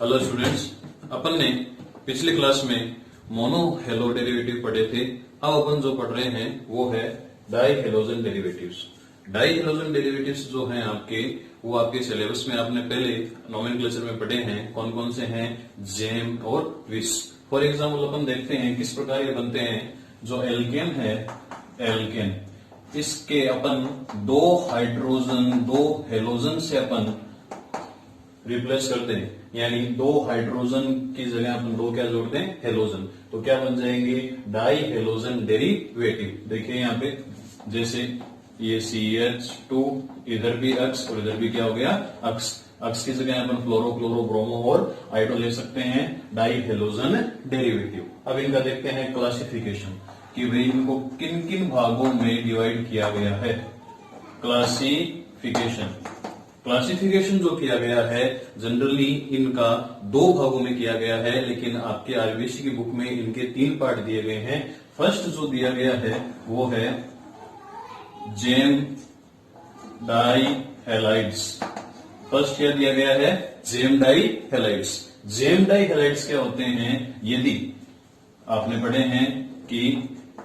Hello students, अपन ने पिछले class में मोनो हेलो डेरिवेटिव पढ़े थे। अब अपन जो पढ़ रहे हैं वो है die halogen derivatives. Die halogen derivatives जो हैं आपके, वो आपके सिलेबस में आपने पहले नोमेनक्लेचर में पढ़े हैं। कौन कौन से हैं? जेम और विस। फॉर एग्जाम्पल अपन देखते हैं किस प्रकार ये बनते हैं। जो एल्केन है, एल्केन, इसके अपन दो हाइड्रोजन, दो हेलोजन से अपन रिप्लेस करते हैं, यानी दो हाइड्रोजन की जगह अपन दो क्या जोड़ते हैं? हेलोजन। तो क्या बन जाएंगे? Die halogen derivative. देखिए यहाँ पे, जैसे ये CH2, इधर भी अक्स और इधर भी क्या हो गया? अक्स। अक्स की जगह अपन फ्लोरो, क्लोरो, ब्रोमो और आयोडो ले सकते हैं, डाई हेलोजन डेरिवेटिव। अब इनका देखते हैं क्लासिफिकेशन कि भाई इनको किन किन भागों में डिवाइड किया गया है। क्लासिफिकेशन जो किया गया है, जनरली इनका दो भागों में किया गया है, लेकिन आपके आरबीसी की बुक में इनके 3 पार्ट दिए गए हैं। फर्स्ट जो दिया गया है वो है जेम डाई हैलाइड्स। फर्स्ट क्या दिया गया है? Gem dihalides. Gem dihalides क्या होते हैं? यदि आपने पढ़े हैं कि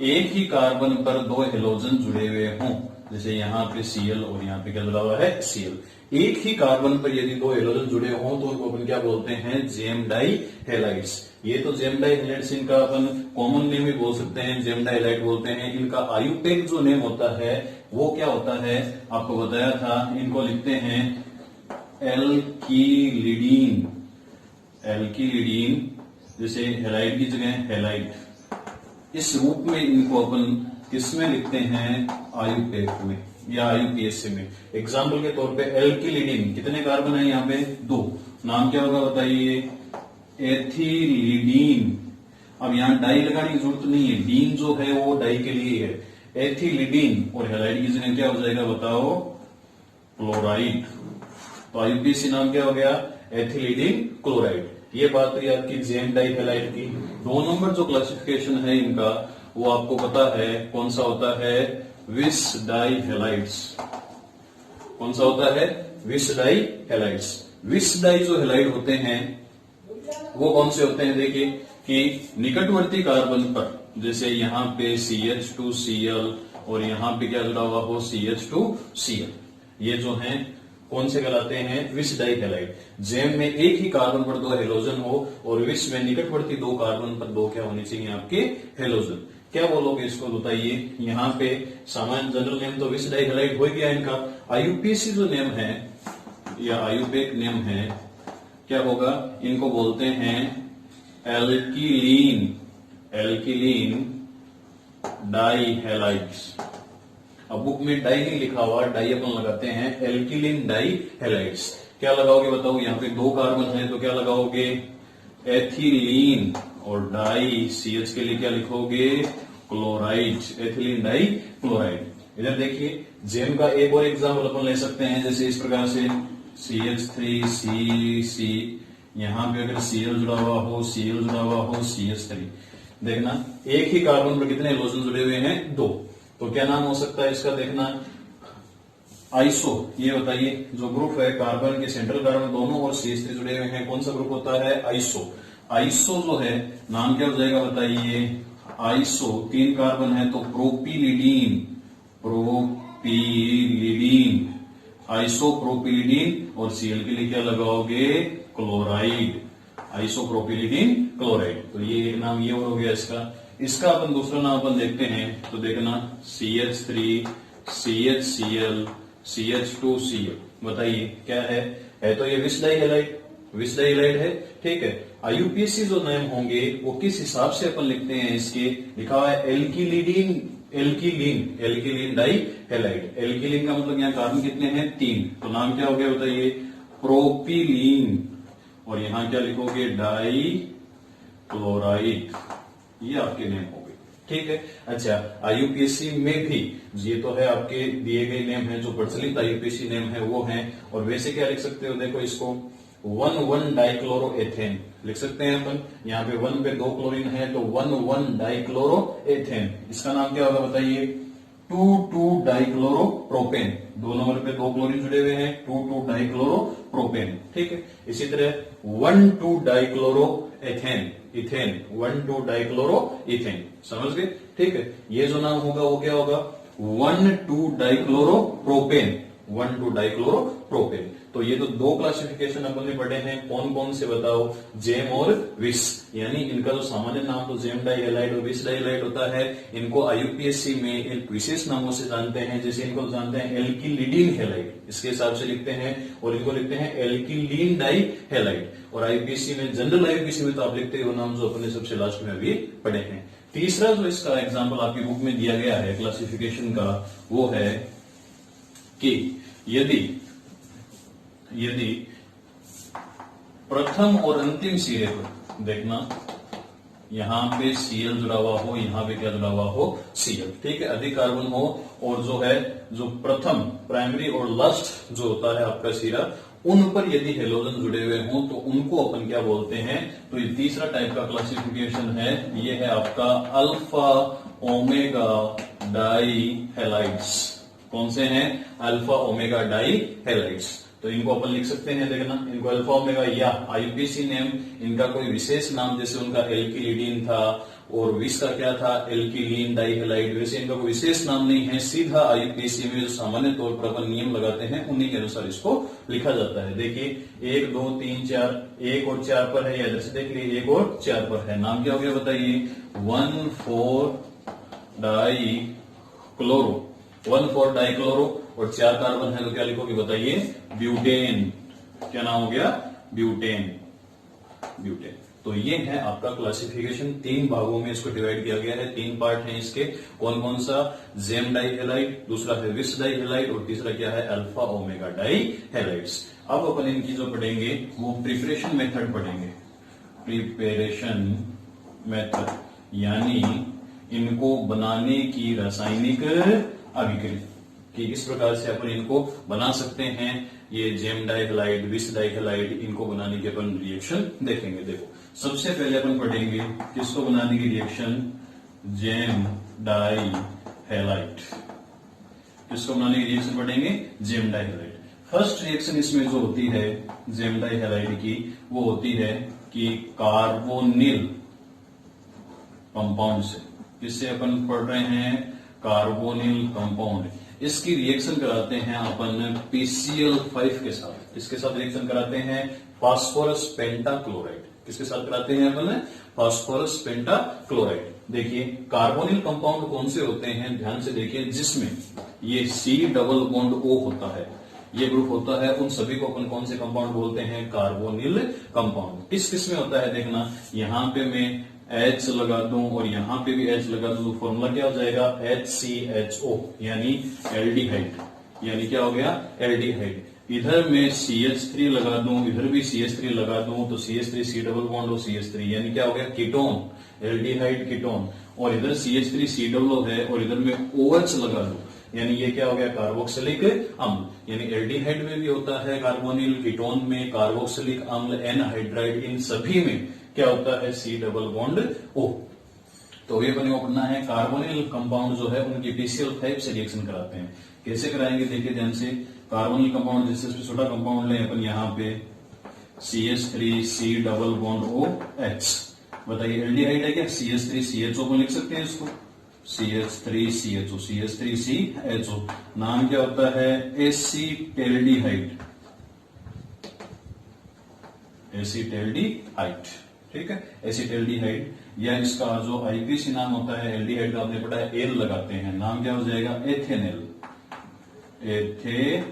एक ही कार्बन पर दो हेलोजन जुड़े हुए हों, जैसे यहाँ पे Cl और यहाँ पे क्या जुड़ा हुआ है? Cl। एक ही कार्बन पर यदि दो हेलोजन जुड़े हों तो उनको अपन क्या बोलते हैं? Gem dihalides. ये तो जेम डाई हैलाइड्स, इनका अपन कॉमन नेम भी बोल सकते हैं, जेम डाई हैलाइड बोलते हैं। इनका आयुपेक जो नेम होता है वो क्या होता है? आपको बताया था, इनको लिखते हैं एल्किलिडीन। एल्किलिडीन, जैसे हैलाइड की जगह हैलाइड, इस रूप में इनको अपन किसमें लिखते हैं? आयुपेक में या आयुपीएससी में। एग्जाम्पल के तौर पे एल्किलिडीन, कितने कार्बन है यहाँ पे? 2। नाम क्या होगा बताइए? एथिलीडीन। अब यहाँ डाई लगाने की जरूरत नहीं है, डीन जो है वो डाई के लिए है। एथिलीडीन और हैलाइड की जगह क्या हो जाएगा बताओ? क्लोराइड। तो आयुपीएससी नाम क्या हो गया? एथिलीडीन क्लोराइड। ये बात हुई आपकी जेम डाई हैलाइड की। 2 नंबर जो क्लासिफिकेशन है इनका, वो आपको पता है कौन सा होता है? विस डाई हैलाइड्स। कौन सा होता है? विस डाई हैलाइड्स। विस डाई जो हैलाइड होते हैं वो कौन से होते हैं? देखिए कि निकटवर्ती कार्बन पर, जैसे यहाँ पे CH2Cl और यहाँ पे क्या जुड़ा हुआ हो? CH2Cl। ये जो हैं कौन से कहलाते हैं? विस डाई हैलाइड। जेम में एक ही कार्बन पर दो हेलोजन हो और विस में निकटवर्ती दो कार्बन पर दो क्या होनी चाहिए? आपके हेलोजन। क्या बोलोगे इसको बताइए? यहाँ पे सामान्य जनरल नेम तो विस डाई हैलाइड हो गया इनका। आयुपीसी जो नेम है या आयुपेक नेम है, क्या होगा? इनको बोलते हैं एल्किलीन। एल्किलीन डाई हैलाइड्स। अब बुक में डाई नहीं लिखा हुआ, डाई अपन लगाते हैं एल्किलीन डाई हैलाइड्स। क्या लगाओगे बताओ? यहाँ पे 2 कार्बन है तो क्या लगाओगे? एथिलीन। और डाई CH के लिए क्या लिखोगे? क्लोराइड। Ethylene dichloride. इधर देखिए, जेम का एक और एग्जाम्पल अपन ले सकते हैं, जैसे इस प्रकार से CH3CC, यहाँ पे अगर Cl जुड़ा हुआ हो, Cl जुड़ा हुआ हो, CH3। देखना, एक ही कार्बन पर कितने हेलोजन जुड़े हुए हैं? 2। तो क्या नाम हो सकता है इसका? देखना, आइसो। ये बताइए, जो ग्रुप है कार्बन के सेंट्रल कार्बन दोनों और CH3 जुड़े हुए हैं, कौन सा ग्रुप होता है? आइसो। आइसो जो है नाम क्या हो जाएगा बताइए? आइसो। 3 कार्बन है तो प्रोपिलिडीन। प्रोपिलिडीन, आइसोप्रोपिलिडीन। और Cl के लिए क्या लगाओगे? क्लोराइड। आइसोप्रोपिलिडीन क्लोराइड। तो ये एक नाम ये और हो गया इसका। इसका अपन दूसरा नाम अपन देखते हैं, तो देखना CH3, CHCl, CH2Cl। बताइए क्या है? तो ये विस डाई हैलाइड। विस डाई हैलाइड है, ठीक है। आयुपीएससी जो नाम होंगे वो किस हिसाब से अपन लिखते हैं? इसके लिखा हुआ है एल्किलिडीन। एल्किलीन डाई हैलाइड। एल्किलीन का मतलब यहाँ कार्बन कितने हैं? 3। तो नाम क्या हो गया बताइए? प्रोपिलीन। और यहाँ क्या लिखोगे? Dichloride. ये आपके नेम हो गए, ठीक है। अच्छा, आयुपीएससी में भी ये तो है आपके दिए गए नेम है, जो प्रचलित आयुपीएससी नेम है वो है। और वैसे क्या लिख सकते हो? देखो इसको 1,1 डाइक्लोरोएथेन लिख सकते हैं अपन। यहाँ पे 1 पे 2 क्लोरीन है तो 1,1 डाइक्लोरोएथेन। इसका नाम क्या होगा बताइए? 2,2 डाइक्लोरोप्रोपेन, 2 नंबर पे 2 क्लोरीन जुड़े हुए हैं, 2,2 डाइक्लोरोप्रोपेन, ठीक है। इसी तरह 1,2 डाइक्लोरोएथेन, इथेन, 1,2 डाइक्लोरोइथेन, समझ गए, ठीक है। ये जो नाम होगा वो क्या होगा, 1,2 डाइक्लोरोप्रोपेन, 1,2 डाइक्लोरोप्रोपेन। तो ये तो 2 क्लासिफिकेशन अपन ने पढ़े हैं, कौन कौन से बताओ, जेम और विस, यानी इनका जो सामान्य नाम तो जेम डाई हैलाइड और विस डाई हैलाइड होता है। इनको आईयूपीएससी में एक विशेष नामों से जानते हैं, जैसे इनको जानते हैं एल्किलिडीन हैलाइड, इसके हिसाब से लिखते हैं, और इनको लिखते हैं एल्किलीन डाई हैलाइड। और आईयूपीएससी में, जनरल आईयूपीएससी में तो आप लिखते हो नाम जो अपने सबसे लास्ट में अभी पढ़े हैं। तीसरा जो इसका एग्जाम्पल आपकी बुक में दिया गया है क्लासिफिकेशन का, वो है कि यदि प्रथम और अंतिम सिरे पर देखना, यहां पे Cl जुड़ा हुआ हो, यहां पे क्या जुड़ा हुआ हो, Cl, ठीक है, अधिक कार्बन हो, और जो है जो प्रथम प्राइमरी और लास्ट जो होता है आपका सिरा, उन पर यदि हेलोजन जुड़े हुए हों तो उनको अपन क्या बोलते हैं। तो ये तीसरा टाइप का क्लासिफिकेशन है, ये है आपका अल्फा ओमेगा डाई हैलाइड्स। कौन से हैं, अल्फा ओमेगा डाई हैलाइड्स। तो इनको अपन लिख सकते हैं, देखना, इनको अल्फा ओमेगा या आईयूपीएससी नेम, इनका कोई विशेष नाम, जैसे उनका एल्किलिडीन था और विस का क्या था, एल्किलीन डाइहैलाइड, वैसे इनका कोई विशेष नाम नहीं है, सीधा आईयूपीएससी में जो सामान्य तौर पर अपन नियम लगाते हैं उन्हीं के अनुसार इसको लिखा जाता है। देखिए 1 2 3 4, 1 और 4 पर है, या इधर से देख लीजिए 1 और 4 पर है, नाम क्या हो गया बताइए, 1,4 डाइक्लोरो, 1,4 डाइक्लोरो, और 4 कार्बन है तो क्या लिखोगे बताइए, ब्यूटेन। क्या नाम हो गया, ब्यूटेन, ब्यूटेन। तो ये है आपका क्लासिफिकेशन, 3 भागों में इसको डिवाइड किया गया है, 3 पार्ट हैं इसके, कौन कौन सा, जेम डाइहैलाइड, दूसरा है विस डाइहैलाइड, और तीसरा क्या है, अल्फा ओमेगा डाइहैलाइड्स। अब अपन इनकी जो पढ़ेंगे वो प्रिपरेशन मेथड पढ़ेंगे, प्रिपरेशन मेथड, यानी इनको बनाने की रासायनिक अभिक्रिया, कि इस प्रकार से अपन इनको बना सकते हैं। ये जेम डाइहैलाइड, विस डाइहैलाइड, इनको बनाने के अपन रिएक्शन देखेंगे। देखो सबसे पहले अपन पढ़ेंगे किसको बनाने की रिएक्शन, जेम डाइहैलाइड, किसको बनाने की रिएक्शन पढ़ेंगे, जेम डाइहैलाइड। फर्स्ट रिएक्शन इसमें जो होती है जेम डाइहैलाइड की, वो होती है कि कार्बोनिल कंपाउंड से, किससे अपन पढ़ रहे हैं, कार्बोनिल कंपाउंड, इसकी रिएक्शन कराते हैं अपन PCl5 के साथ। इसके साथ रिएक्शन कराते हैं फास्फोरस पेंटाक्लोराइड, किसके साथ कराते हैं अपन, फास्फोरस पेंटाक्लोराइड। देखिए कार्बोनिल कंपाउंड कौन से होते हैं, ध्यान से देखिए, जिसमें ये C डबल बॉन्ड O होता है, ये ग्रुप होता है, उन सभी को अपन कौन से कंपाउंड बोलते हैं, कार्बोनिल कंपाउंड। किस किस में होता है देखना, यहां पे मैं H लगा दूं और यहां पे भी H लगा दूं, तो फॉर्मूला क्या हो जाएगा, HCHO, यानी एल्डिहाइड, यानी क्या हो गया, एल्डिहाइड। इधर मैं CH3 लगा दूं, इधर भी CH3 लगा दूं, तो CH3 C डबल बॉन्ड और CH3, यानी क्या हो गया, कीटोन, एल्डिहाइड कीटोन। और इधर CH3 C डबल है और इधर मैं OH लगा दूं, यानी ये क्या हो गया, कार्बोक्सिलिक अम्ल। यानी एल्डिहाइड में भी होता है कार्बोनिल, कीटोन में कार्बोक्सिलिक अम्ल, एनहाइड्राइड, इन सभी में क्या होता है, C डबल बॉन्ड O। तो ये बने पढ़ना है, कार्बोनिल कंपाउंड जो है उनकी PCl5 से रिएक्शन कराते हैं। कैसे कराएंगे देखिए ध्यान से, कार्बोनिल कंपाउंड जैसे छोटा कंपाउंड लें अपन, यहाँ पे CH3 C double bond OH, बताइए एल्डिहाइड है क्या, CH3 CHO को लिख सकते हैं इसको, CH3 CHO, CH3 CHO, नाम क्या होता है, एसीटेल्डिहाइड, एसीटेल्डिहाइड, ठीक है, एसीटेल्डिहाइड। या इसका जो आईपीसी नाम होता है एल्डिहाइड का, आपने पढ़ा है, एल लगाते हैं, नाम क्या हो जाएगा, एथेनल, एथेनल,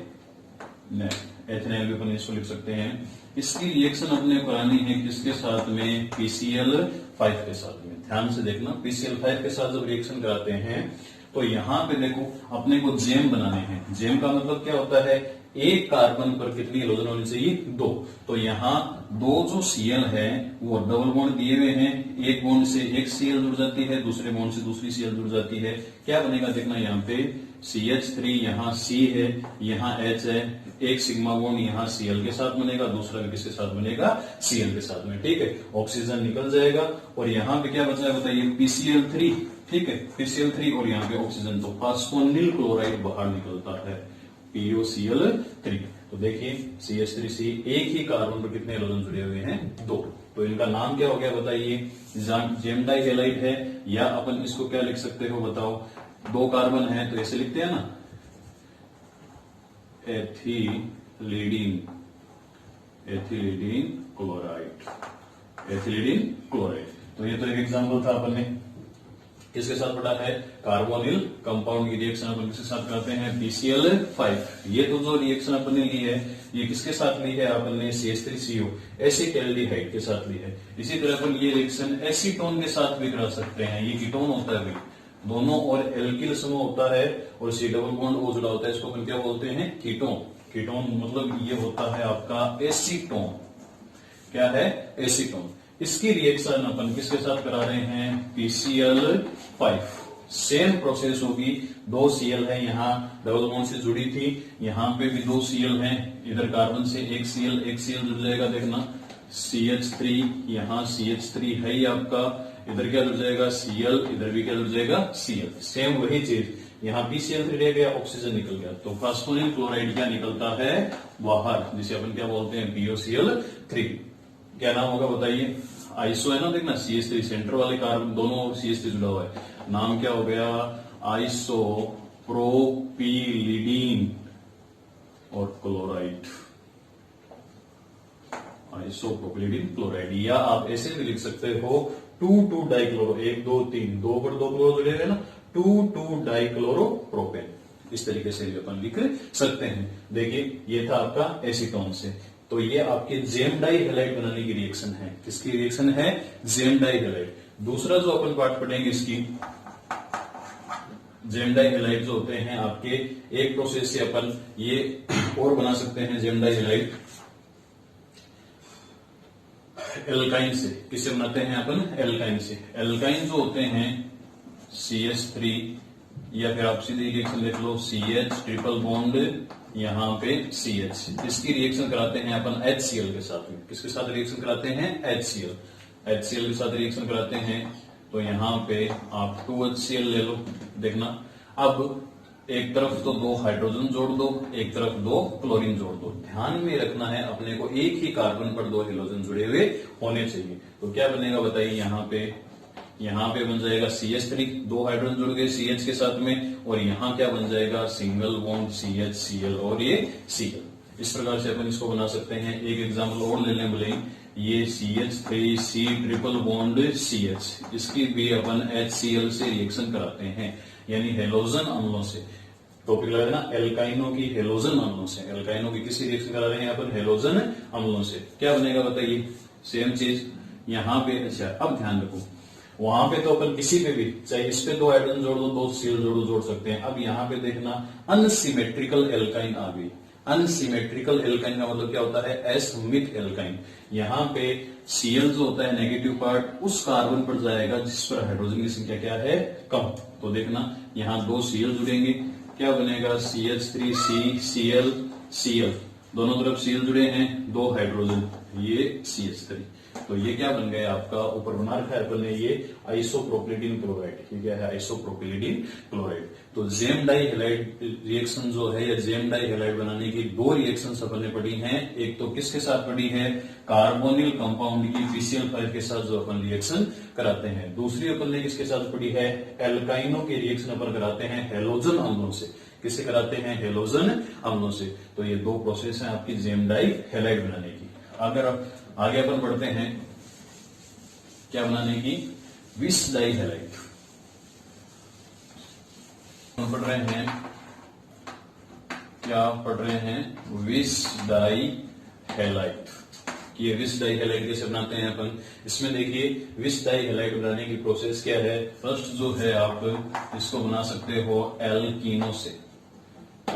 एथेनल भी अपन इसको लिख सकते हैं। इसकी रिएक्शन अपने करानी है किसके साथ में, PCl5 के साथ में। ध्यान से देखना, PCl5 के साथ जब रिएक्शन कराते हैं तो यहां पे देखो अपने को जेम बनाने हैं। जेम का मतलब क्या होता है, एक कार्बन पर कितनी हेलोजन होनी चाहिए, 2। तो यहाँ 2 जो Cl है वो डबल बॉन्ड दिए हुए हैं, एक बॉन्ड से एक Cl जुड़ जाती है, दूसरे बॉन्ड से दूसरी Cl जुड़ जाती है। क्या बनेगा देखना, यहाँ पे CH3, यहाँ C है, यहाँ H है, एक सिग्मा बॉन्ड यहाँ Cl के साथ बनेगा, दूसरा किसके साथ बनेगा, Cl के साथ में, ठीक है, ऑक्सीजन निकल जाएगा। और यहाँ पे क्या बचा है बताइए, PCl3, ठीक है, PCl3 और यहाँ पे ऑक्सीजन, तो फास्फोनिल क्लोराइड बाहर निकलता है, POCl3। तो देखिए CH3C एक ही कार्बन पर कितने हेलोजन जुड़े हुए हैं, 2। तो इनका नाम क्या हो गया बताइए, जेम डाई हैलाइड है, या अपन इसको क्या लिख सकते हो बताओ, 2 कार्बन है तो ऐसे लिखते हैं ना, एथिलीडीन क्लोराइड, एथिलीडीन क्लोराइड। तो ये तो एक एग्जांपल था, अपन ने किसके साथ पढ़ा है, कार्बोनिल कंपाउंड की रिएक्शन अपन किसके साथ करते हैं, PCl5। ये तो जो रिएक्शन अपन ने ली है ये किसके साथ ली है अपन ने, CH3CO एसिटाल्डिहाइड के साथ ली है। इसी तरह अपन ये रिएक्शन एसीटोन के साथ भी करा सकते हैं, ये कीटोन होता है भाई, दोनों और एल्किल समूह होता है और C डबल बॉन्ड O जुड़ा होता है, इसको अपन क्या बोलते हैं, कीटोन। कीटोन मतलब ये होता है आपका एसीटोन, क्या है, एसीटोन। इसकी रिएक्शन अपन किसके साथ करा रहे हैं, PCl5। सेम प्रोसेस होगी, 2 Cl है, यहाँ डबल बॉन्ड से जुड़ी थी, यहाँ पे भी 2 Cl हैं, इधर कार्बन से एक Cl जुड़ जाएगा, देखना CH3, यहाँ CH3 है ही आपका, इधर क्या जुड़ जाएगा Cl, इधर भी क्या जुड़ जाएगा Cl, सेम वही चीज, यहाँ PCl3 रह गया, ऑक्सीजन निकल गया, तो फास्फोनिल क्लोराइड क्या निकलता है बाहर, जिसे अपन क्या बोलते हैं, POCl3। क्या नाम होगा बताइए, आइसो है ना, देखना CH3 सेंटर वाले कार्बन दोनों CH3 जुड़ा हुआ है, नाम क्या हो गया, आइसो प्रोपिलिडीन और क्लोराइड, आइसो प्रोपिलिडीन क्लोराइड। या आप ऐसे भी लिख सकते हो 2,2 डाइक्लोरो, 1 2 3, 2 पर 2 क्लोरो जुड़े हुए ना, 2,2 डाइक्लोरो प्रोपेन, इस तरीके से अपन लिख सकते हैं। देखिए ये था आपका एसीटोन से, तो ये आपके जेम डाई हैलाइड बनाने की रिएक्शन है, किसकी रिएक्शन है, जेम डाई हैलाइड। दूसरा जो अपन पार्ट पढ़ेंगे इसकी, जेम डाई हैलाइड जो होते हैं आपके, एक प्रोसेस से अपन ये और बना सकते हैं जेम डाई हैलाइड, एल्काइन से। किससे बनाते हैं अपन, एल्काइन से। एल्काइन जो होते हैं CH3, या फिर आप सीधी रिएक्शन देख लो, CH ट्रिपल बॉन्ड यहाँ पे CH, इसकी रिएक्शन कराते हैं अपन HCl के साथ में। किसके साथ रिएक्शन कराते हैं, HCl के साथ रिएक्शन कराते हैं, तो यहाँ पे आप 2HCl ले लो, देखना अब एक तरफ तो 2 हाइड्रोजन जोड़ दो, एक तरफ 2 क्लोरीन जोड़ दो। ध्यान में रखना है अपने को एक ही कार्बन पर 2 हेलोजन जुड़े हुए होने चाहिए। तो क्या बनेगा बताइए, यहाँ पे बन जाएगा CH3, 2 हाइड्रोजन जुड़ गए CH के साथ में, और यहाँ क्या बन जाएगा, सिंगल बॉन्ड CHCl और ये Cl। इस प्रकार से अपन इसको बना सकते हैं। एक एग्जाम्पल और ले लें बोले, ये CH3C ट्रिपल बॉन्ड CH, इसकी भी अपन HCl से रिएक्शन कराते हैं, यानी हेलोजन अम्लों से। टॉपिक लगा ना, एल्काइनो की हेलोजन अम्लों से, एल्काइनो की किसी रिएक्शन करा रहे हैं अपन, हेलोजन अम्लों से। क्या बनेगा बताइए, सेम चीज यहाँ पे। अच्छा अब ध्यान रखो, वहां पे तो अपन किसी पे भी, चाहे इस पे 2 हाइड्रोजन जोड़ दो, 2 Cl जोड़ सकते हैं। अब यहाँ पे देखना अनसिमेट्रिकल एल्काइन आ गई। अनसिमेट्रिकल एल्काइन का मतलब क्या होता है, असममित एल्काइन। यहाँ पे Cl जो होता है नेगेटिव पार्ट उस कार्बन पर जाएगा जिस पर हाइड्रोजन की संख्या क्या है, कम। तो देखना यहाँ 2 Cl जुड़ेंगे, क्या बनेगा, CH3C Cl, दोनों तरफ Cl जुड़े हैं, 2 हाइड्रोजन, ये CH3। तो ये क्या बन गया आपका, ऊपर बना रखा है अपन ने ये आइसोप्रोपिलिडीन क्लोराइड। ये क्या है, आइसोप्रोपिलिडीन क्लोराइड। तो जेम डाई हैलाइड रिएक्शन जो है, या जेम डाई हैलाइड बनाने की 2 रिएक्शंस अपन ने पढ़ी हैं। एक तो किसके साथ पढ़ी है, कार्बोनिल कंपाउंड की PCl5 के साथ जो अपन रिएक्शन कराते हैं। दूसरी अपन ने किसके साथ पढ़ी है, एल्काइनो की रिएक्शन अपन कराते हैं हेलोजन अम्लों से। किससे कराते हैं, हेलोजन अम्लों से। तो ये 2 प्रोसेस है आपकी जेम डाई हैलाइड बनाने की। अगर आगे अपन बढ़ते हैं क्या बनाने की, विस डाई हैलाइड। हम पढ़ रहे हैं, क्या पढ़ रहे हैं, विस डाई हैलाइड। ये विस डाई हैलाइड कैसे बनाते हैं अपन, इसमें देखिए विस डाई हैलाइड बनाने की प्रोसेस क्या है। फर्स्ट जो है आप इसको बना सकते हो एल्कीनो से,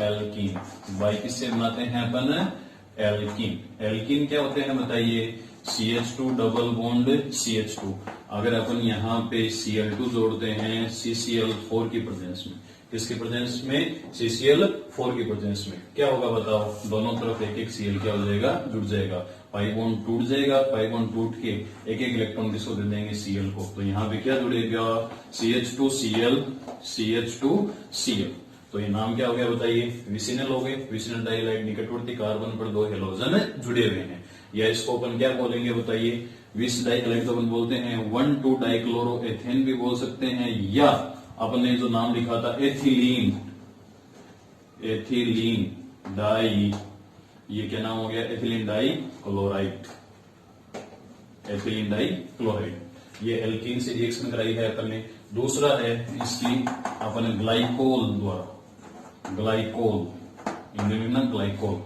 एल्कीन। बाई किससे बनाते हैं अपन, एल्कीन। एल्कीन क्या होते हैं बताइए, CH2 डबल बॉन्ड CH2। अगर अपन यहाँ पे Cl2 जोड़ते हैं CCl4 की प्रेजेंस में, किसकी प्रेजेंस में? CCl4 की प्रेजेंस में। क्या होगा बताओ? दोनों तरफ एक एक Cl क्या हो जाएगा? जुड़ जाएगा। पाई बॉन्ड टूट जाएगा, पाई बॉन्ड टूट के एक एक इलेक्ट्रॉन किसको दे देंगे? Cl को। तो यहाँ पे क्या जुड़ेगा? CH2Cl, CH2Cl। तो ये नाम क्या हो गया बताइए? विसिनल हो गए। विसिनल डाइहाइड निकटवर्ती कार्बन पर 2 हेलोजन जुड़े हुए हैं। या इसको अपन क्या बोलेंगे बताइए? विस डाइहाइड तो अपन बोलते हैं, 1,2 डाइक्लोरोएथेन भी बोल सकते हैं, या अपन ने जो नाम लिखा था एथिलीन, एथिलीन डाई, ये क्या नाम हो गया? Ethylene dichloride, ethylene dichloride. ये एल्कीन से रिएक्शन कराई है अपन ने। दूसरा है इसकी अपन ग्लाइकोल द्वारा, ग्लाइकोल इंग्लिश में ग्लाइकोल,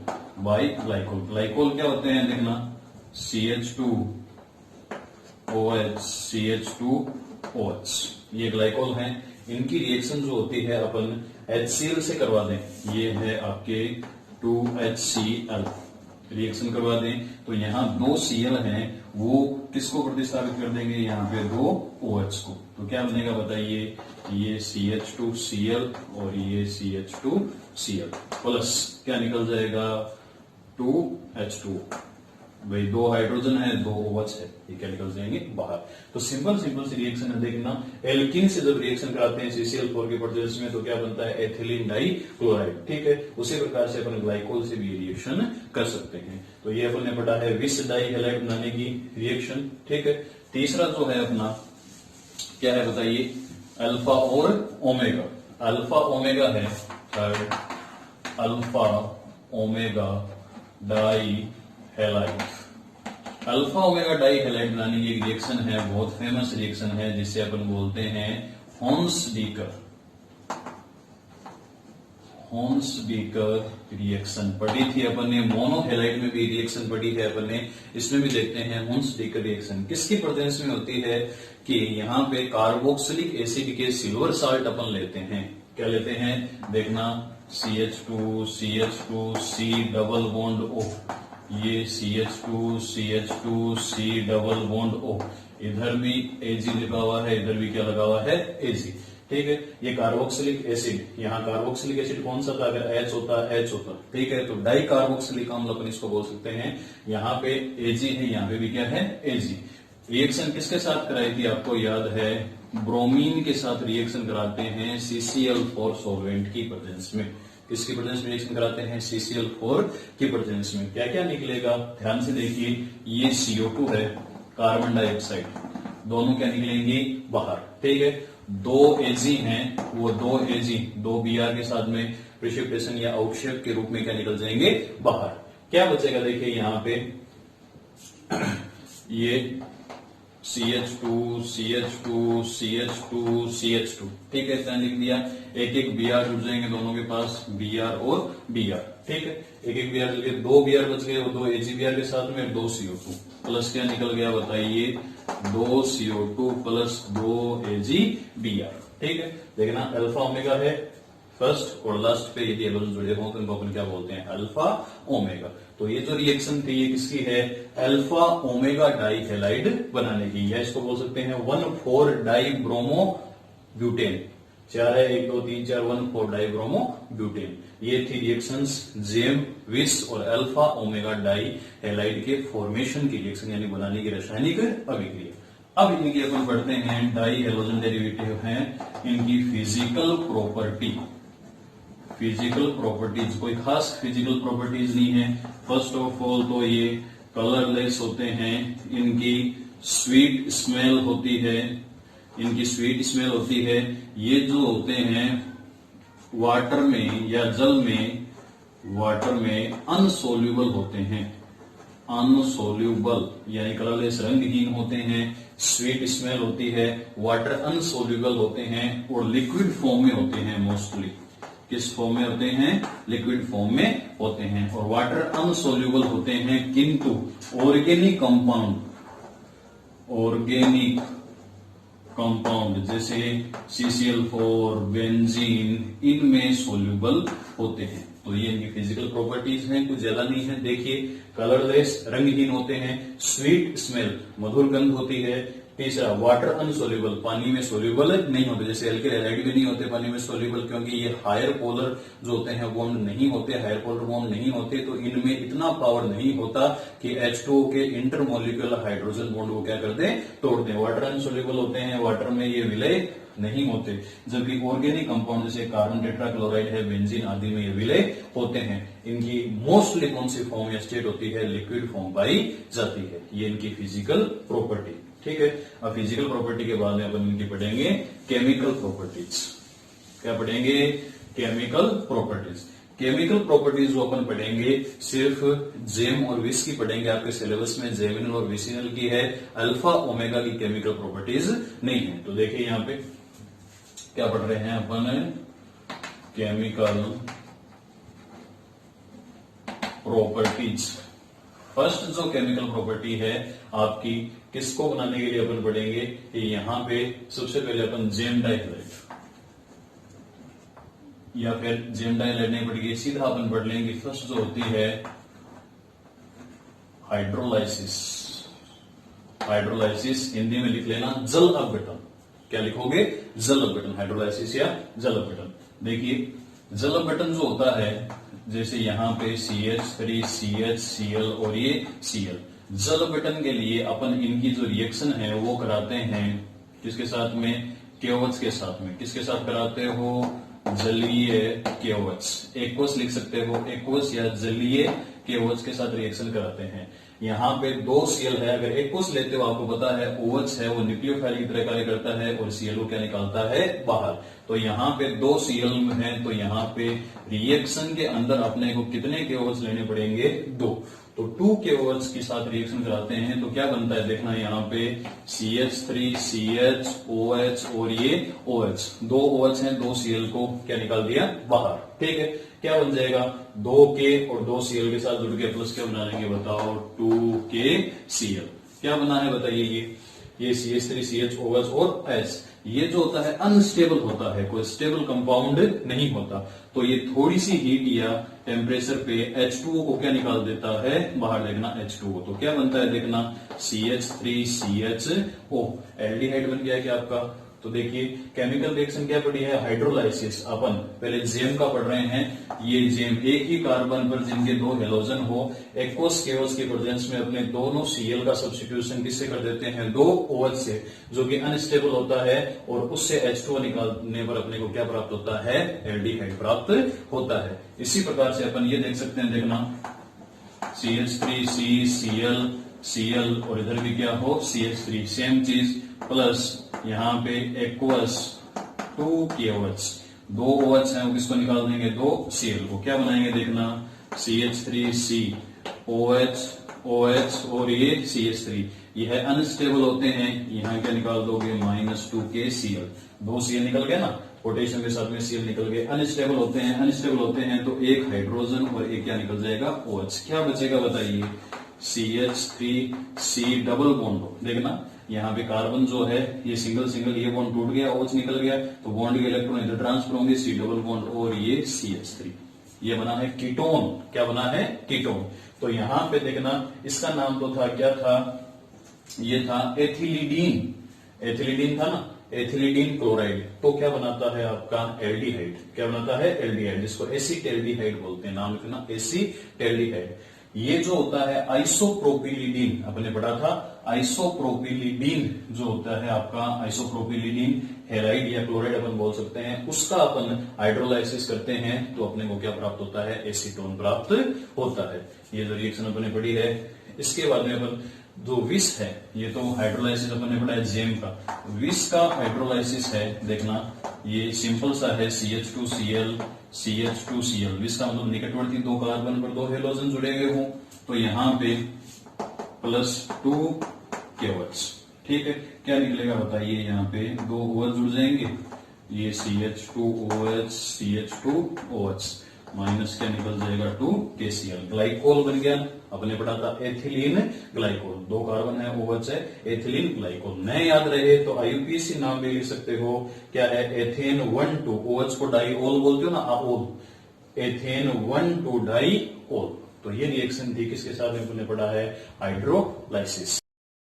बाई ग्लाइकोल। ग्लाइकोल क्या होते हैं देखना? CH2OH, CH2OH, ये ग्लाइकोल हैं। इनकी रिएक्शन जो होती है अपन HCl से करवा दें, ये है आपके 2HCl, रिएक्शन करवा दें तो यहाँ 2 Cl हैं, वो किसको प्रतिस्थापित कर देंगे? यहाँ पे 2 OH को। तो क्या बनेगा बताइए? ये CH2Cl और ये CH2Cl प्लस क्या निकल जाएगा? 2H2। भाई 2 हाइड्रोजन है, 2 OH है, ये क्या निकल जाएंगे? बाहर। तो सिंपल सी रिएक्शन है देखना। एल्कीन से जब रिएक्शन कराते हैं CCl4 के प्रेजेंस में तो क्या बनता है? Ethylene dichloride. ठीक है, उसी प्रकार से अपन ग्लाइकोल से भी रिएक्शन कर सकते हैं। तो ये अपन ने पढ़ा है विस डाई हैलाइड बनाने की रिएक्शन। ठीक है, तीसरा जो है अपना क्या है बताइए? अल्फा और ओमेगा। अल्फा ओमेगा है alpha omega die halide. Alpha omega die halide बनाने की एक रिएक्शन है, बहुत फेमस रिएक्शन है, जिसे अपन बोलते हैं हॉन्स-डीकर, हॉन्स-डीकर रिएक्शन। पढ़ी थी अपन ने। मोनोहैलाइड में भी रिएक्शन पढ़ी है अपन ने, इसमें भी देखते हैं हॉन्स-डीकर रिएक्शन। किसकी प्रेजेंस में होती है? कि यहाँ पे कार्बोक्सिलिक एसिड के सिल्वर साल्ट अपन लेते हैं। क्या लेते हैं देखना? CH2, CH2, C double bond O, ये CH2, CH2, C double bond O, इधर भी Ag लिखा हुआ है, इधर भी क्या लगा हुआ है? Ag। ठीक है, ये कार्बोक्सिलिक एसिड, यहाँ कार्बोक्सिलिक एसिड कौन सा था? अगर H होता, H होता। ठीक है, तो डाई कार्बोक्सिलिक अम्ल अपन इसको बोल सकते हैं। यहाँ पे Ag है, यहाँ पे भी क्या है? Ag। रिएक्शन किसके साथ कराई थी? आपको याद है? ब्रोमीन के साथ रिएक्शन कराते हैं CCl4 सॉल्वेंट की प्रेजेंस में। किसकी प्रेजेंस में रिएक्शन कराते हैं? CCl4 की प्रेजेंस में। क्या क्या निकलेगा? ध्यान से देखिए, ये CO2 है, कार्बन डाइऑक्साइड, दोनों क्या निकलेंगे? बाहर। ठीक है, 2 Ag हैं, वो 2 Ag 2 Br के साथ में प्रेसिपिटेशन या अवक्षेप के रूप में क्या निकल जाएंगे? बाहर। क्या बचेगा? देखिए यहाँ पे ये CH2, CH2, CH2, CH2। ठीक है, इतना लिख दिया। एक एक Br जुड़ जाएंगे दोनों के पास, Br और Br। ठीक है, एक एक Br चल गए, 2 Br बच गए, वो 2 AgBr के साथ में 2 CO2 प्लस क्या निकल गया बताइए? 2 CO2 प्लस 2 AgBr। ठीक है, देखना अल्फा ओमेगा है फर्स्ट और लास्ट पे यदि हेलोजन जुड़े हो तो इनको अपन क्या बोलते हैं? Alpha omega. तो ये जो रिएक्शन थी ये किसकी है? अल्फा ओमेगा डाई हैलाइड बनाने की, या इसको बोल सकते हैं 1,4 डाई ब्रोमो ब्यूटेन। 4 है, 1 2 3 4, 1,4 डाई ब्रोमो ब्यूटेन। ये थी रिएक्शंस जेम, विस और अल्फा ओमेगा डाई हैलाइड के फॉर्मेशन की रिएक्शन, यानी बनाने की रासायनिक अभिक्रिया। अब इनकी अपन पढ़ते हैं डाई हेलोजन डेरिवेटिव हैं, इनकी फिजिकल प्रॉपर्टी। फिजिकल प्रॉपर्टीज, कोई खास फिजिकल प्रॉपर्टीज नहीं है। फर्स्ट ऑफ ऑल तो ये कलरलेस होते हैं, इनकी स्वीट स्मेल होती है, इनकी स्वीट स्मेल होती है। ये जो होते हैं वाटर में या जल में, वाटर में अनसोल्यूबल होते हैं, अनसोल्यूबल यानी कलरलेस, रंगहीन होते हैं, स्वीट स्मेल होती है, वाटर अनसोल्यूबल होते हैं और लिक्विड फॉर्म में होते हैं। मोस्टली किस फॉर्म में होते हैं? लिक्विड फॉर्म में होते हैं। और वाटर अनसोल्यूबल होते हैं, किंतु ऑर्गेनिक कंपाउंड, ऑर्गेनिक कंपाउंड जैसे CCl4, बेंजीन, इनमें सोल्यूबल होते हैं। तो ये इनकी फिजिकल प्रॉपर्टीज हैं, कुछ ज्यादा नहीं है। देखिए, कलरलेस, रंगहीन होते हैं, स्वीट स्मेल, मधुर गंध होती है, तीसरा वाटर अनसोल्यूबल, पानी में सोल्यूबल नहीं होते, जैसे एल्किल हैलाइड भी नहीं होते पानी में सोल्यूबल, क्योंकि ये हायर पोलर जो होते हैं बॉन्ड नहीं होते, हायर पोलर बॉन्ड नहीं होते, तो इनमें इतना पावर नहीं होता कि H2O के इंटरमोलिकुलर हाइड्रोजन बॉन्ड को क्या कर दे, तोड़ दे। वाटर अनसोल्यूबल होते हैं, वाटर में ये विलय नहीं होते, जबकि ऑर्गेनिक कंपाउंड जैसे कार्बन टेट्राक्लोराइड है, बेंजीन आदि में ये विलय होते हैं। इनकी मोस्टली कौन सी फॉर्म या स्टेट होती है, लिक्विड फॉर्म पाई जाती है। ये इनकी फिजिकल प्रॉपर्टी, ठीक है। अब फिजिकल प्रॉपर्टी के बाद में अपन इनकी पढ़ेंगे केमिकल प्रॉपर्टीज। क्या पढ़ेंगे, केमिकल प्रॉपर्टीज। केमिकल प्रॉपर्टीज जो अपन पढ़ेंगे सिर्फ जेम और विस की पढ़ेंगे, आपके सिलेबस में जेमिनल और विसिनल की है, अल्फा ओमेगा की केमिकल प्रॉपर्टीज नहीं है। तो देखिए यहां पे क्या पढ़ रहे हैं अपन, केमिकल प्रॉपर्टीज। फर्स्ट जो केमिकल प्रॉपर्टी है आपकी, किसको बनाने के लिए अपन पढ़ेंगे, यहां पे सबसे पहले अपन जेम डाइहाइड्रेट या फिर जेम डाइहाइड्रेट नहीं पड़ेगी, सीधा अपन पढ़ लेंगे। फर्स्ट जो होती है हाइड्रोलाइसिस। हाइड्रोलाइसिस हिंदी में लिख लेना जल अपघटन। क्या लिखोगे, जल अपघटन, हाइड्रोलाइसिस या जल अपघटन। देखिए जल अपघटन जो होता है, जैसे यहां पे CH3 CH Cl और ये Cl, जल अपघटन के लिए अपन इनकी जो रिएक्शन है वो कराते हैं किसके साथ में, KOH के साथ में। किसके साथ कराते हो, जलीय KOH, एक्वस लिख सकते हो, एक्वस या जलीय KOH के साथ रिएक्शन कराते हैं। यहाँ पे 2 Cl है, अगर एक्वस लेते हो आपको पता है OH है वो न्यूक्लियोफाइल की तरह कार्य करता है और Cl को क्या निकालता है, बाहर। तो यहाँ पे 2 Cl है, तो यहाँ पे रिएक्शन के अंदर अपने को कितने KOH लेने पड़ेंगे, 2। तो 2 KOH के साथ रिएक्शन कराते हैं तो क्या बनता है, देखना यहाँ पे CH3 CH OH और ये OH, 2 OH हैं, 2 Cl को क्या निकाल दिया, बाहर। ठीक है, क्या बन जाएगा, 2K और 2 Cl के साथ जुड़ के प्लस क्या बना लेंगे बताओ, 2KCl। क्या बना है बताइए, ये CH3 CH OH और H, ये जो होता है अनस्टेबल होता है, कोई स्टेबल कंपाउंड नहीं होता। तो ये थोड़ी सी हीट या टेम्परेचर पे H2O को क्या निकाल देता है, बाहर, देखना H2O। तो क्या बनता है, देखना CH3 CHO, एल्डिहाइड बन गया है क्या आपका। तो देखिए केमिकल रिएक्शन क्या पड़ी है, हाइड्रोलाइसिस। अपन पहले जेम का पढ़ रहे हैं, ये जेम एक ही कार्बन पर जिनके 2 हेलोजन हो, एक्वस केओस के प्रेजेंस में अपने दोनों Cl का सब्स्टिट्यूशन किससे कर देते हैं, 2 OH से, जो कि अनस्टेबल होता है, और उससे H2O निकालने पर अपने को क्या प्राप्त होता है, एल्डिहाइड प्राप्त होता है। इसी प्रकार से अपन ये देख सकते हैं, देखना CH3 Cl और इधर भी क्या हो, CH3, सेम चीज, प्लस यहाँ पे एक्वस 2 KOH, 2 OH है वो किसको निकाल देंगे, 2 Cl को। क्या बनाएंगे, देखना CH3 C OH और ये CH3, यह अनस्टेबल होते हैं, यहाँ क्या निकाल दोगे, -2KCl, 2 Cl निकल गया ना, पोटेशियम के साथ में Cl निकल गए। अनस्टेबल होते हैं, अनस्टेबल होते हैं तो एक हाइड्रोजन और एक क्या निकल जाएगा, OH। क्या बचेगा बताइए, CH3C डबल बॉन्ड। देखना यहाँ पे कार्बन जो है ये सिंगल सिंगल, ये बॉन्ड टूट गया, OH निकल गया, तो बॉन्ड के इलेक्ट्रॉन इधर ट्रांसफर होंगे, C डबल बॉन्ड और ये CH3, ये बना है कीटोन। क्या बना है, कीटोन। तो यहाँ पे देखना इसका नाम तो था, क्या था, ये था एथिलीडीन, एथिलीडीन था ना, एथिलीडीन क्लोराइड। तो क्या बनाता है आपका, एल्डिहाइड। क्या बनाता है, एल्डिहाइड, जिसको एसीटेल्डिहाइड बोलते हैं, नाम लिखना एसीटेल्डिहाइड। ये जो होता है आइसोप्रोपिलिडीन, अपने पढ़ा था, आइसोप्रोपिलिडीन जो होता है आपका, आइसोप्रोपिलिडीन हेलाइड या क्लोराइड अपन बोल सकते हैं, उसका अपन हाइड्रोलाइसिस करते हैं तो अपने को क्या प्राप्त होता है, एसीटोन प्राप्त होता है। ये जो रिएक्शन अपने पढ़ी है, इसके बाद में अपन जो विष है, ये तो हाइड्रोलाइसिस अपन ने पढ़ा है जेम का, विष का हाइड्रोलाइसिस है, देखना ये सिंपल सा है, CH2Cl CH2Cl, विष का मतलब निकटवर्ती 2 कार्बन पर 2 हेलोजन जुड़े हुए हों, तो यहाँ पे +2 KOH। ठीक है, क्या निकलेगा बताइए, यहाँ पे 2 OH जुड़ जाएंगे, ये CH2OH CH2OH, माइनस क्या निकल जाएगा, 2KCl, ग्लाइकोल बन गया। अपने पढ़ा था एथिलीन ग्लाइकोल, 2 कार्बन है, OH है, एथिलीन ग्लाइकोल। नए याद रहे तो IUPAC नाम भी लिख सकते हो, क्या है, एथेन 1,2, OH को डाइओल बोलते हो ना, आओल, एथेन 1,2 डाइओल। तो ये रिएक्शन थी, किसके साथ में हमने पढ़ा है, हाइड्रोलाइसिस।